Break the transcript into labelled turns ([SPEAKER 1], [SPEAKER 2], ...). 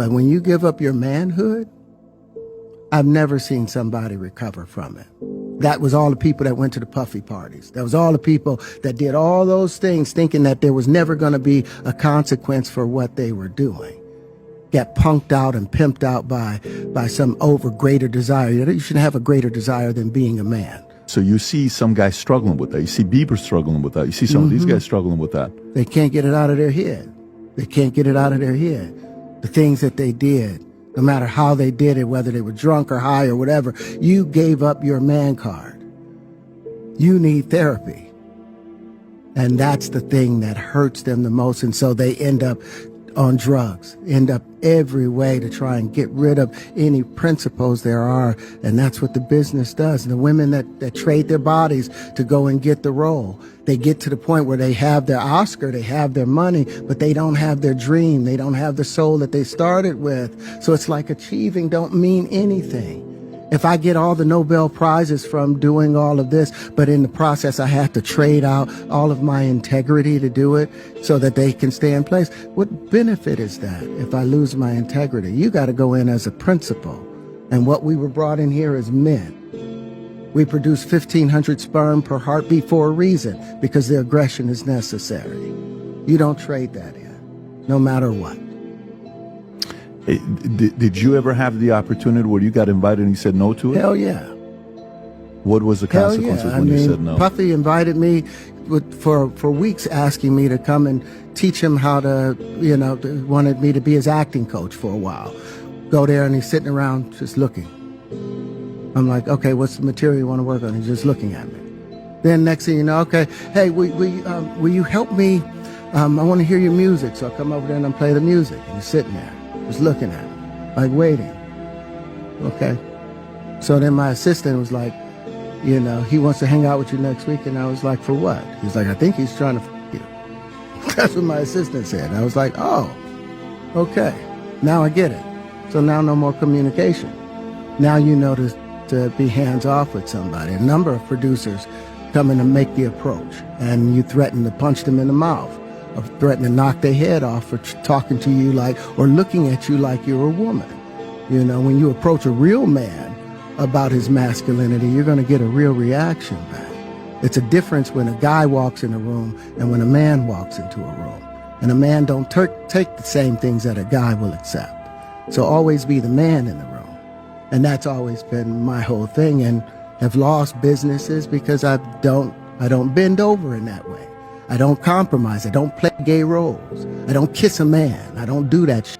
[SPEAKER 1] But when you give up your manhood, I've never seen somebody recover from it. That was all the people that went to the puffy parties. That was all the people that did all those things thinking that there was never going to be a consequence for what they were doing. Get punked out and pimped out by some greater desire. You shouldn't have a greater desire than being a man.
[SPEAKER 2] So you see some guys struggling with that. You see Bieber struggling with that. You see some of these guys struggling with that.
[SPEAKER 1] They can't get it out of their head. They can't get it out of their head. The things that they did, no matter how they did it, whether they were drunk or high or whatever, you gave up your man card. You need therapy. And that's the thing that hurts them the most. And so they end up on drugs, end up every way to try and get rid of any principles there are. And that's what the business does. And the women that trade their bodies to go and get the role, they get to the point where they have their Oscar, they have their money, but they don't have their dream. They don't have the soul that they started with. So it's like achieving don't mean anything. If I get all the Nobel Prizes from doing all of this, but in the process I have to trade out all of my integrity to do it so that they can stay in place, what benefit is that if I lose my integrity? You got to go in as a principal. And what we were brought in here as men. We produce 1,500 sperm per heartbeat for a reason, because the aggression is necessary. You don't trade that in, no matter what.
[SPEAKER 2] Did you ever have the opportunity where you got invited and you said no to it?
[SPEAKER 1] Hell yeah.
[SPEAKER 2] What was the consequences when you said no?
[SPEAKER 1] Puffy invited me for weeks, asking me to come and teach him how to, wanted me to be his acting coach for a while. Go there and he's sitting around just looking. I'm like, okay, what's the material you want to work on? He's just looking at me. Then next thing you know, okay, hey, will you help me? I want to hear your music. So I come over there and I play the music. And he's sitting there, just looking at me, like waiting. Okay. So then my assistant was like, he wants to hang out with you next week. And I was like, for what? He's like, I think he's trying to f you. That's what my assistant said. And I was like, oh, okay. Now I get it. So now no more communication. Now you know to be hands-off with somebody. A number of producers come in and make the approach, and you threaten to punch them in the mouth, or threaten to knock their head off for talking to you or looking at you like you're a woman. When you approach a real man about his masculinity, you're going to get a real reaction back. It's a difference when a guy walks in a room and when a man walks into a room. And a man don't take the same things that a guy will accept. So always be the man in the room. And that's always been my whole thing, and have lost businesses because I don't bend over in that way. I don't compromise. I don't play gay roles. I don't kiss a man. I don't do that shit.